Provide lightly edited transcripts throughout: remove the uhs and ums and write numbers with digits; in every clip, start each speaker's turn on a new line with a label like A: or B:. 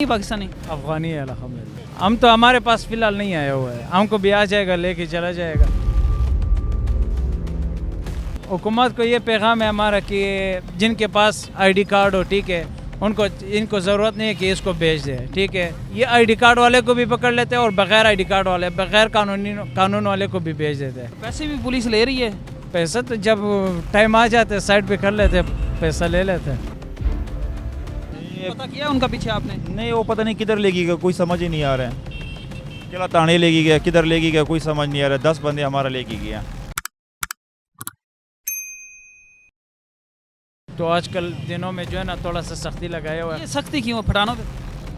A: पाकिस्तानी
B: अफगानी है अल्हम्दुलिल्लाह। हम तो हमारे पास फ़िलहाल नहीं आया हुआ है, हमको भी आ जाएगा, लेके चला जाएगा। हुकूमत को ये पैगाम है हमारा कि जिनके पास आईडी कार्ड हो, ठीक है, इनको ज़रूरत नहीं है कि इसको भेज दे, ठीक है। ये आईडी कार्ड वाले को भी पकड़ लेते हैं और बगैर आईडी कार्ड वाले, बगैर कानून वाले को भी भेज देते हैं।
A: पैसे भी पुलिस ले रही है।
B: पैसा तो जब टाइम आ जाते हैं साइड पे कर लेते हैं, पैसा ले लेते हैं।
A: पता किया उनका पीछे आपने?
C: नहीं, वो पता नहीं किधर लेगी गया, कोई समझ ही नहीं आ रहा है। केला ताने लेगी गया, किधर लेगी गया, कोई समझ नहीं आ रहा है। 10 बंदे हमारा लेके गया।
B: तो आजकल दिनों में जो है ना थोड़ा सा सख्ती लगाया हुआ
A: ये सख्ती क्यों पठानों पे?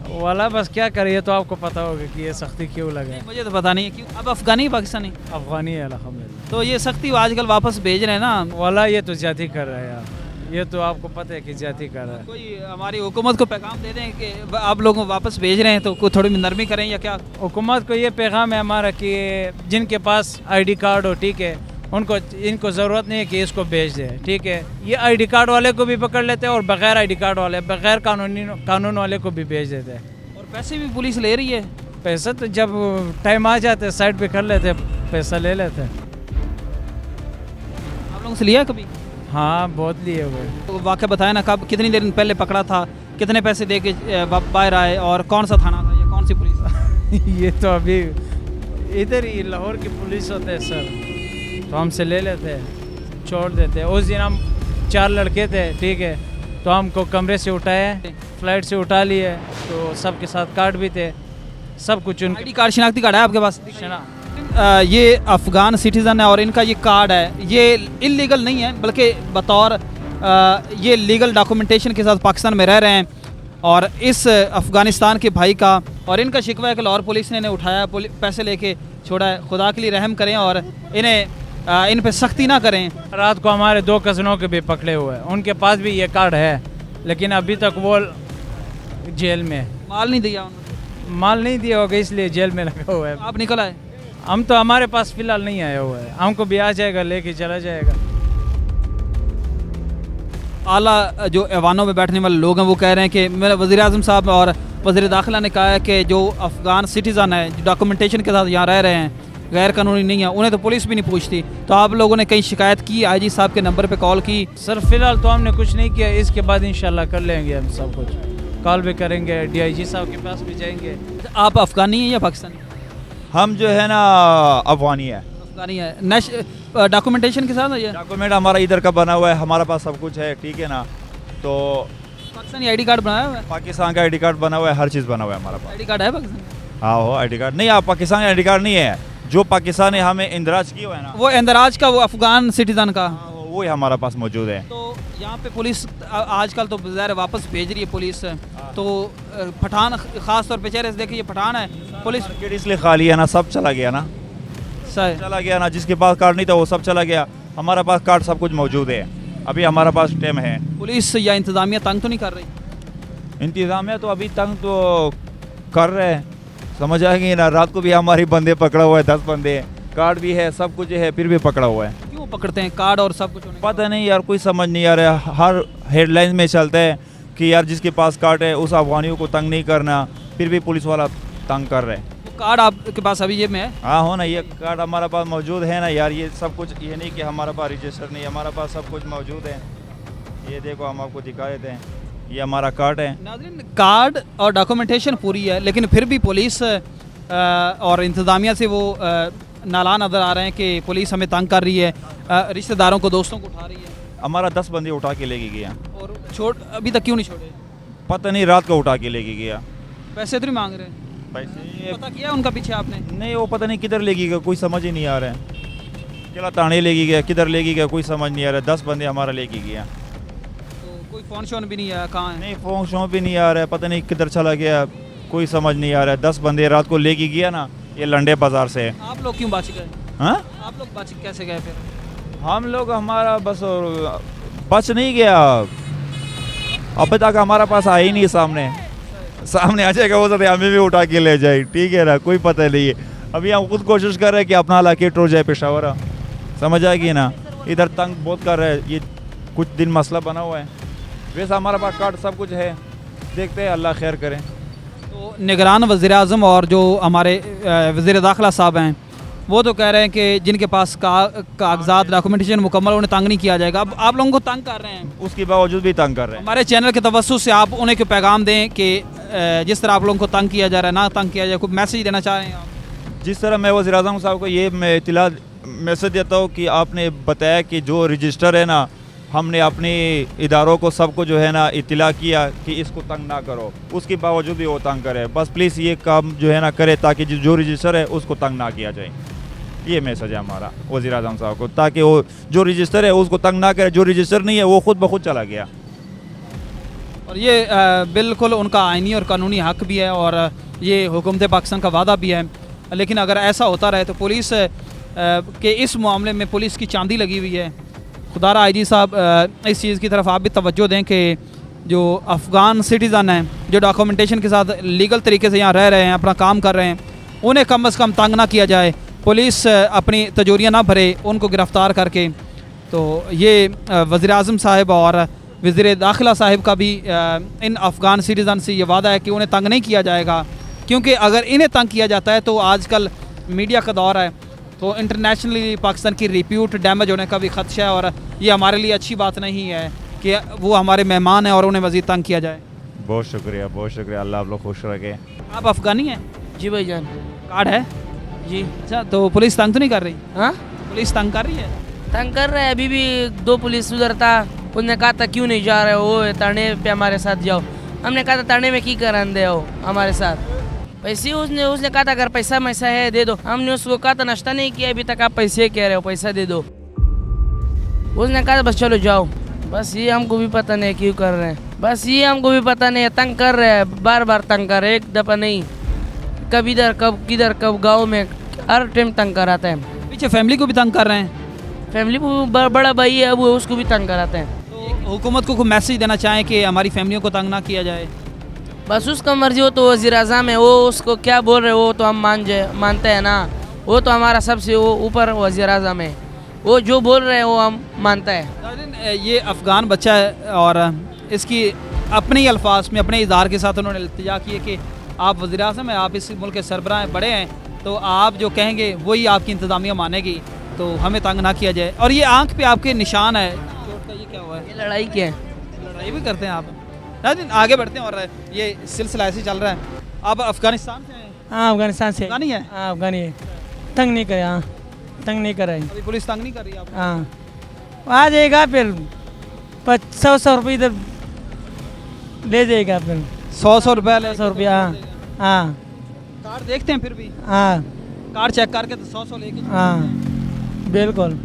B: है वाला, बस क्या करिए, तो आपको पता होगा कि ये सख्ती क्यों लगा है।
A: मुझे तो पता नहीं है क्यों। अब अफगानी पाकिस्तानी
B: अफगानी है अल्हम्दुलिल्लाह।
A: तो ये सख्ती आजकल वापस भेज रहे हैं ना।
B: वाला ये तो ज्यादा कर रहा है यार, ये तो आपको पता है कि ज्यादा कर रहा है।
A: कोई हमारी हुकूमत को पैगाम दे दें कि आप लोगों को वापस भेज रहे हैं तो कोई थोड़ी नरमी करें या क्या?
B: हुकूमत को ये पैगाम है हमारा कि जिनके पास आईडी कार्ड हो, ठीक है, इनको ज़रूरत नहीं है कि इसको भेज दे, ठीक है। ये आईडी कार्ड वाले को भी पकड़ लेते हैं और बगैर आईडी कार्ड वाले, बगैर कानून वाले को भी भेज देते हैं।
A: और पैसे भी पुलिस ले रही है।
B: पैसा तो जब टाइम आ जाते हैं साइड पे कर लेते हैं, पैसा ले लेते हैं।
A: आप लोगों से लिया कभी?
B: हाँ, बहुत लिए हुए।
A: तो वाक़या बताया ना, कब कितनी देर पहले पकड़ा था, कितने पैसे दे के बाहर आए और कौन सा थाना था या कौन सी पुलिस?
B: ये तो अभी इधर ही लाहौर की पुलिस होते हैं सर, तो हमसे ले लेते हैं, छोड़ देते हैं। उस दिन हम 4 लड़के थे, ठीक है, तो हमको कमरे से उठाए, फ्लाइट से उठा लिए, तो सबके साथ कार्ड भी थे, सब कुछ उनके।
A: आईडी कार्ड, शिनाख्ती कार्ड है आपके पास?
B: शना
A: ये अफ़गान सिटीज़न है और इनका ये कार्ड है, ये इलीगल नहीं है, बल्कि बतौर ये लीगल डॉक्यूमेंटेशन के साथ पाकिस्तान में रह रहे हैं। और इस अफ़गानिस्तान के भाई का और इनका शिकवा है कि लाहौर पुलिस ने इन्हें उठाया, पैसे लेके छोड़ा है। खुदा के लिए रहम करें और इन पे सख्ती ना करें।
B: रात को हमारे 2 कज़नों के भी पकड़े हुए हैं, उनके पास भी ये कार्ड है, लेकिन अभी तक वो जेल में।
A: माल नहीं दिया उन्होंने?
B: माल नहीं दिया होगा इसलिए जेल में लगा हुआ है।
A: आप निकल आए?
B: हम तो हमारे पास फ़िलहाल नहीं आया हुआ है, हमको भी आ जाएगा, लेके चला जाएगा।
A: आला जो ऐवानों में बैठने वाले लोग हैं वो कह रहे हैं कि मेरा वज़ीर-ए-आज़म साहब और वज़ीर दाखिला ने कहा है कि जो अफ़गान सिटीज़न है, जो डॉक्यूमेंटेशन के साथ यहाँ रह रहे हैं, गैर कानूनी नहीं है, उन्हें तो पुलिस भी नहीं पूछती। तो आप लोगों ने कहीं शिकायत की, आईजी साहब के नंबर पे कॉल की?
B: सर फ़िलहाल तो हमने कुछ नहीं किया, इसके बाद इंशाल्लाह कर लेंगे हम सब कुछ, कॉल भी करेंगे, DIG साहब के पास भी जाएंगे।
A: आप अफ़गानी हैं या पाकिस्तानी?
C: हम जो है ना अफगानी है।
A: अफ़गानी है। डॉक्यूमेंटेशन के साथ है ये?
C: डॉक्यूमेंट हमारा इधर का बना हुआ है, हमारा पास सब कुछ है, ठीक है ना। तो
A: पाकिस्तानी आईडी कार्ड बनाया हुआ है?
C: पाकिस्तान का आईडी कार्ड बना हुआ है, हर चीज़ बना हुआ है हमारा पास।
A: आईडी कार्ड है पाकिस्तान?
C: हाँ हो आईडी कार्ड नहीं, आप पाकिस्तान आईडी कार्ड नहीं है, जो पाकिस्तान ने हमें इंदराज किया हुआ है ना,
A: वो इंदराज का, वो अफ़गान सिटीज़न का।
C: वो ही हमारा पास मौजूद है।
A: तो यहाँ पे पुलिस आजकल तो ज़ाहिर वापस भेज रही है पुलिस। तो पठान ख़ास तौर पे चेहरे से देखिए, ये पठान है। पुलिस
C: मार्केट इसलिए खाली है ना, सब चला गया ना,
A: सही
C: चला गया ना। जिसके पास कार्ड नहीं था वो सब चला गया। हमारा पास कार्ड सब कुछ मौजूद है, अभी हमारा पास टाइम है।
A: पुलिस या इंतज़ामिया तंग तो नहीं कर रही?
C: इंतज़ामिया तो अभी तंग तो कर रहे हैं, समझ आएगी ना। रात को भी हमारी बंदे पकड़ा हुआ है, 10 बंदे, कार्ड भी है, सब कुछ है, फिर भी पकड़ा हुआ है।
A: क्यों पकड़ते हैं कार्ड और सब कुछ?
C: पता नहीं यार, कोई समझ नहीं आ रहा है। हर हेडलाइन में चलता है कि यार जिसके पास कार्ड है उस अफगानियों को तंग नहीं करना, फिर भी पुलिस वाला तंग कर रहे हैं।
A: वो कार्ड आपके पास अभी ये में है?
C: हाँ हो ना, ये कार्ड हमारा पास मौजूद है ना यार। ये सब कुछ, ये नहीं कि हमारा पास रजिस्टर नहीं, हमारा पास सब कुछ मौजूद है। ये देखो, हम आपको दिखा देते हैं, ये हमारा कार्ड है।
A: नाज़रीन, कार्ड और डॉक्यूमेंटेशन पूरी है, लेकिन फिर भी पुलिस और इंतज़ामिया से वो नाला नज़र आ रहे हैं कि पुलिस हमें तंग कर रही है, रिश्तेदारों को, दोस्तों को उठा रही है।
C: हमारा 10 बंदे उठा के लेके गया।
A: और अभी तक क्यों नहीं छोड़े?
C: पता नहीं, रात को उठा के लेके गया।
A: पैसे तो नहीं मांग रहे?
C: पैसे
A: पता किया उनका पीछे आपने?
C: नहीं, वो पता नहीं किधर लेगी गया, कोई समझ ही नहीं आ रहा है। केला ताने लेगी गया, किधर लेगी गया, कोई समझ नहीं आ रहा है। 10 बंदे हमारा लेके गया।
A: तो कोई फ़ोन शोन भी नहीं आया? कहाँ है?
C: नहीं, फ़ोन शोन भी नहीं आ रहा है, पता नहीं किधर चला गया, कोई समझ नहीं आ रहा है। 10 बंदे रात को लेके गया ना, ये लंडे बाज़ार से।
A: आप लोग क्यों बच गए?
C: हाँ,
A: आप लोग बच कैसे गए फिर?
C: हम लोग, हमारा बस और बच नहीं गया, अभी तक हमारा पास आया ही नहीं। सामने आ जाएगा वो तो हमें भी उठा के ले जाए, ठीक है ना, कोई पता नहीं है। अभी हम खुद कोशिश कर रहे हैं कि अपना इलाके टूट जाए पेशावर, समझ आएगी ना। इधर तंग बहुत कर रहे हैं, ये कुछ दिन मसला बना हुआ है। वैसे हमारे पास कार्ड सब कुछ है, देखते हैं, अल्लाह खैर करें।
A: तो निगरान वज़ीर आज़म और जो हमारे वज़ीर दाखिला साहब हैं वो तो कह रहे हैं कि जिनके पास कागजात डॉक्यूमेंटेशन मुकम्मल उन्हें तंग नहीं किया जाएगा। अब आप लोगों को तंग कर रहे हैं,
C: उसके बावजूद भी तंग कर रहे हैं।
A: हमारे चैनल के तवस्सुस से आप उन्हें को पैगाम दें कि जिस तरह आप लोगों को तंग किया जा रहा है ना तंग किया जाए, कोई मैसेज देना चाह रहे हैं आप?
C: जिस तरह मैं वज़ीर आज़म साहब को ये मैं इत्तला मैसेज देता हूँ कि आपने बताया कि जो रजिस्टर है ना, हमने अपने इदारों को सबको जो है ना इत्तला किया कि इसको तंग ना करो, उसके बावजूद भी वो तंग करे। बस प्लीज़ ये काम जो है ना करे ताकि जो रजिस्टर है उसको तंग ना किया जाए। ये मैसेज है हमारा वज़ीर आज़म साहब को, ताकि वो जो रजिस्टर है उसको तंग ना करे, जो रजिस्टर नहीं है वो खुद ब खुद चला गया।
A: और ये बिल्कुल उनका आइनी और कानूनी हक भी है और ये हुकूमत पाकिस्तान का वादा भी है। लेकिन अगर ऐसा होता रहे तो पुलिस के इस मामले में पुलिस की चांदी लगी हुई है। खुदारा आईजी साहब इस चीज़ की तरफ आप भी तवज्जो दें कि जो अफ़गान सिटीज़न हैं जो डॉक्यूमेंटेशन के साथ लीगल तरीके से यहाँ रह रहे हैं, अपना काम कर रहे हैं, उन्हें कम अज़ कम तंग ना किया जाए, पुलिस अपनी तजोरियाँ ना भरे उनको गिरफ़्तार करके। तो ये वज़ीर आज़म साहब और वज़ीर दाखिला साहब का भी इन अफ़गान सिटीज़न से ये वादा है कि उन्हें तंग नहीं किया जाएगा, क्योंकि अगर इन्हें तंग किया जाता है तो आजकल मीडिया का दौर है तो इंटरनेशनली पाकिस्तान की रिप्यूट डैमेज होने का भी ख़दशा है और ये हमारे लिए अच्छी बात नहीं है कि वो हमारे मेहमान हैं और उन्हें मज़ीद तंग किया जाए।
C: बहुत शुक्रिया, बहुत शुक्रिया, अल्लाह आप लोग खुश रखे।
A: आप अफ़गानी हैं?
D: जी भाईजान।
A: कार्ड है?
D: जी।
A: अच्छा, तो पुलिस तंग तो नहीं कर रही?
D: हाँ,
A: पुलिस तंग कर रही है?
D: तंग कर रहे हैं। अभी भी 2 पुलिस उधर था, उन्होंने कहा था क्यों नहीं जा रहे हो ताने पे हमारे साथ जाओ। हमने कहा था ताने में की कर दे हो हमारे साथ पैसे। उसने कहा था अगर पैसा मैसा है दे दो। हमने उसको कहा था नाश्ता नहीं किया अभी तक, आप पैसे कह रहे हो, पैसा दे दो। उसने कहा था बस चलो जाओ। बस ये हमको भी पता नहीं क्यों कर रहे हैं, बस ये हमको भी पता नहीं है। तंग कर रहे हैं, बार बार तंग कर रहे हैं, एक दफ़ा नहीं, कब इधर कब किधर कब गाँव में, हर टाइम तंग कराते हैं।
A: पीछे फैमिली को भी तंग कर रहे हैं?
D: फैमिली को बड़ा भाई है अब उसको भी तंग कराते हैं।
A: तो हुकूमत को कोई मैसेज देना चाहें कि हमारी फैमिलियों को तंग ना किया जाए?
D: बस उसका मर्जी हो तो वज़ीर आज़म है, वो उसको क्या बोल रहे हो वो तो हम मानते हैं ना। वो तो हमारा सबसे वो ऊपर वज़ीर आज़म है, वो जो बोल रहे हैं वो हम मानते हैं।
A: ये अफ़गान बच्चा है और इसकी अपने ही अल्फाज में अपने इज़हार के साथ उन्होंने इल्तिजा की है कि आप वज़ीर आज़म हैं, आप इस मुल्क के सरबराह हैं, बड़े हैं, तो आप जो कहेंगे वही आपकी इंतज़ामिया मानेगी, तो हमें तंग ना किया जाए। और ये आँख पे आपके निशान है चोट का, ये क्या हुआ है?
D: ये लड़ाई क्या है?
A: लड़ाई भी करते हैं आप? नाज़रीन आगे बढ़ते हैं और ये सिलसिला ऐसे चल रहा है। आप अफ़गानिस्तान से हैं?
E: हाँ, अफगानिस्तान से।
A: अफ़गानी है?
E: हाँ, अफगानी है। तंग नहीं करे, हाँ तंग नहीं करे।
A: अभी पुलिस तंग नहीं कर रही आपको?
E: हाँ, आ जाएगा फिर 100 रुपये इधर ले जाएगा फिर
A: 100 रुपये ले
E: 100 रुपया। हाँ
A: कार्ड देखते हैं फिर भी?
E: हाँ
A: कार्ड चेक करके तो 100 लेके
E: हाँ बिल्कुल।